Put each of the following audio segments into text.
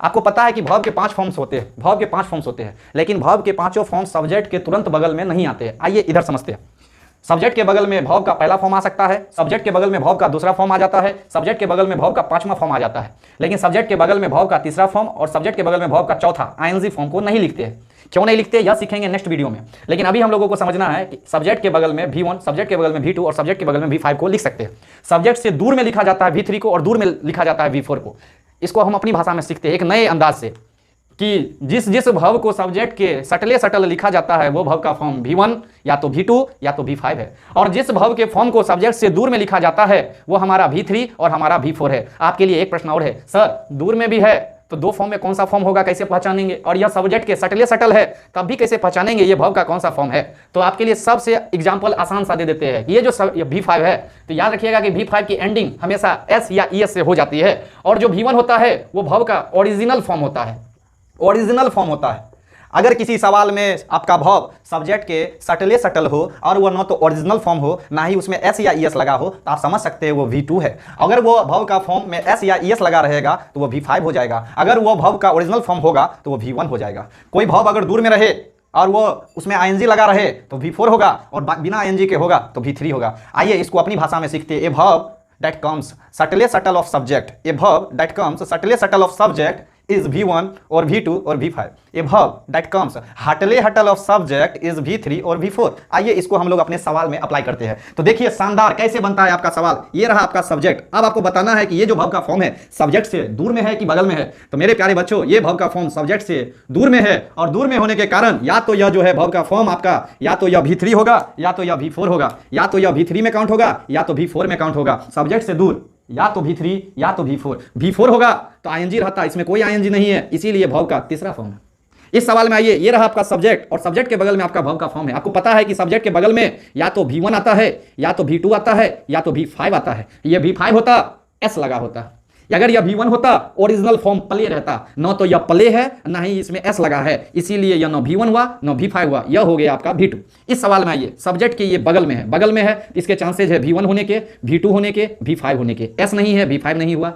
आपको पता है कि वर्ब के 5 फॉर्म्स होते हैं, वर्ब के 5 फॉर्म्स होते हैं, लेकिन वर्ब के पांचों फॉर्म सब्जेक्ट के तुरंत बगल में नहीं आते हैं। आइए इधर समझते हैं। सब्जेक्ट के बगल में वर्ब का पहला फॉर्म आ सकता है, सब्जेक्ट के बगल में वर्ब का दूसरा फॉर्म आ जाता है, सब्जेक्ट के बगल में वर्ब का 5वां फॉर्म आ जाता है, लेकिन सब्जेक्ट के बगल में वर्ब का तीसरा फॉर्म और सब्जेक्ट के बगल में वर्ब का चौथा आईएनजी फॉर्म को नहीं लिखते हैं। क्यों नहीं लिखते यह सीखेंगे नेक्स्ट वीडियो में। लेकिन अभी हम लोगों को समझना है कि सब्जेक्ट के बगल में V1, सब्जेक्ट के बगल में V2 और सब्जेक्ट के बगल में V5 को लिख सकते हैं। सब्जेक्ट से दूर में लिखा जाता है V3 को और दूर में लिखा जाता है V4 को। इसको हम अपनी भाषा में सीखते हैं एक नए अंदाज से कि जिस भव को सब्जेक्ट के सटल लिखा जाता है वो भव का फॉर्म V1 या तो V2 या तो V5 है, और जिस भव के फॉर्म को सब्जेक्ट से दूर में लिखा जाता है वो हमारा V3 और हमारा V4 है। आपके लिए एक प्रश्न और है, सर दूर में भी है तो दो फॉर्म में कौन सा फॉर्म होगा, कैसे पहचानेंगे? और यह सब्जेक्ट के सटल है तब भी कैसे पहचानेंगे ये भव का कौन सा फॉर्म है? तो आपके लिए सबसे एग्जांपल आसान सा दे देते हैं। ये जो V5 है तो याद रखिएगा कि V5 की एंडिंग हमेशा S या ES से हो जाती है, और जो V1 होता है वो भव का ओरिजिनल फॉर्म होता है, ओरिजिनल फॉर्म होता है। अगर किसी सवाल में आपका भव सब्जेक्ट के सटल हो और वो ना तो ओरिजिनल फॉर्म हो ना ही उसमें S या ES लगा हो तो आप समझ सकते हैं वो V2 है। अगर वो भव का फॉर्म में S या ES लगा रहेगा तो वो V5 हो जाएगा। अगर वो भव का ओरिजिनल फॉर्म होगा तो वो V1 हो जाएगा। कोई भव अगर दूर में रहे और वो उसमें ING लगा रहे तो V4 होगा, और बिना ING के होगा तो V3 होगा। आइए इसको अपनी भाषा में सीखते हैं। ए भव that comes subtle of subject, a भव that comes subtle of subject is V1 और V2 और V5। A verb that comes हटल ऑफ सब्जेक्ट is V3 और V4। आइए इसको हम लोग अपने सवाल में अप्लाई करते हैं। तो देखिए शानदार कैसे बनता है आपका सवाल। ये रहा आपका सब्जेक्ट। अब आपको बताना है कि ये जो verb का फॉर्म है सब्जेक्ट से दूर में है कि बगल में है। तो मेरे प्यारे बच्चों ये verb का फॉर्म सब्जेक्ट से दूर में है, और दूर में होने के कारण या तो यह जो है verb का फॉर्म आपका या तो यह V3 होगा या तो यह V4 होगा, या तो यह V3 में काउंट होगा या तो V4 में काउंट होगा। सब्जेक्ट से दूर या तो V3 या तो V4। V4 होगा तो ING रहता, इसमें कोई ING नहीं है, इसीलिए भव का तीसरा फॉर्म है। इस सवाल में आइए, ये रहा आपका सब्जेक्ट और सब्जेक्ट के बगल में आपका भव का फॉर्म है। आपको पता है कि सब्जेक्ट के बगल में या तो V1 आता है या तो V2 आता है या तो V5 आता है। ये V5 होता S लगा होता, अगर यह V1 होता ओरिजिनल फॉर्म प्ले रहता, न तो यह प्ले है ना ही इसमें S लगा है, इसीलिए यह न V1 हुआ न V5 हुआ, यह हो गया आपका V2। इस सवाल में आइए, सब्जेक्ट के ये बगल में है, इसके चांसेज है V1 होने के, V2 होने के, V5 होने के। S नहीं है, V5 नहीं हुआ।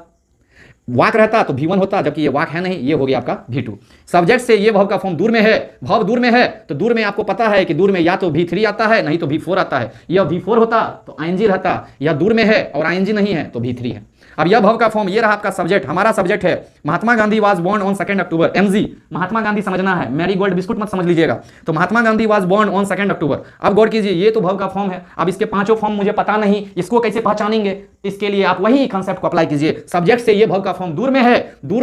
वाक रहता तो V1 होता, जबकि ये वाक है नहीं, ये हो गया आपका V2। सब्जेक्ट से ये भव का फॉर्म दूर में है, भव दूर में है तो दूर में आपको पता है कि दूर में या तो V3 आता है नहीं तो V4 आता है। यह V4 होता तो ING रहता, यह दूर में है और ING नहीं है तो V3 है। अब यह भव का फॉर्म, ये रहा आपका सब्जेक्ट। हमारा सब्जेक्ट है Mahatma Gandhi was born on 2 October. MG Mahatma Gandhi समझना है, मैरी गोल्ड बिस्कुट मत समझ लीजिएगा। तो Mahatma Gandhi was born on 2 October. अब गौर कीजिए, ये तो भव का फॉर्म है। अब इसके पांचों फॉर्म मुझे पता नहीं, इसको कैसे पहचानेंगे? इसके लिए आप वही कंसेप्ट को अप्लाई कीजिए। सब्जेक्ट से ये भव का फॉर्म दूर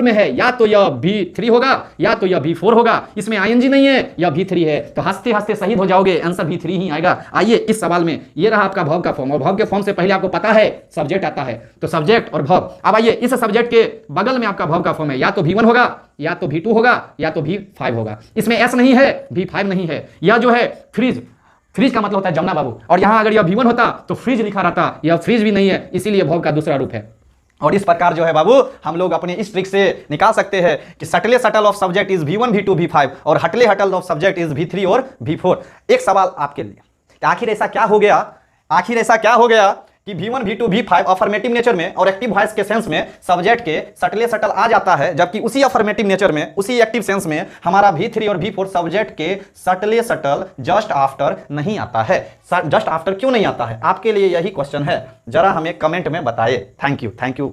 में है, या तो यह V3 होगा या तो यह V4 होगा, इसमें ING नहीं है, यह V3 है। तो हंसते हंसते शहीद हो जाओगे, आंसर V3 ही आएगा। आइए इस सवाल में, ये रहा आपका भव का फॉर्म, और भव के फॉर्म से पहले आपको पता है सब्जेक्ट आता है, तो सब्जेक्ट और भव। अब आइए इस सब्जेक्ट के बगल में आपका भव का फॉर्म है, या तो V1 होगा या तो V2 होगा या तो V5 होगा। इसमें S नहीं है, V5 नहीं है। यह जो है फ्रिज का मतलब होता है जमुना बाबू, और यहां अगर यह V1 होता तो फ्रिज लिखा रहता, यह फ्रिज भी नहीं है, इसीलिए भव का दूसरा रूप है। और इस प्रकार जो है बाबू हम लोग अपने इस ट्रिक से निकाल सकते हैं कि subtle of subject is V1 V2 V5 और हटल ऑफ सब्जेक्ट इज V3 और V4। एक सवाल आपके लिए, आखिर ऐसा क्या हो गया कि V1 V2 V5 affirmative nature में और एक्टिव वॉइस के सेंस में सब्जेक्ट के सटल आ जाता है, जबकि उसी अफर्मेटिव नेचर में, उसी एक्टिव सेंस में हमारा V3 और V4 सब्जेक्ट के सटल जस्ट आफ्टर नहीं आता है। जस्ट आफ्टर क्यों नहीं आता है? आपके लिए यही क्वेश्चन है, जरा हमें कमेंट में बताइए। Thank you.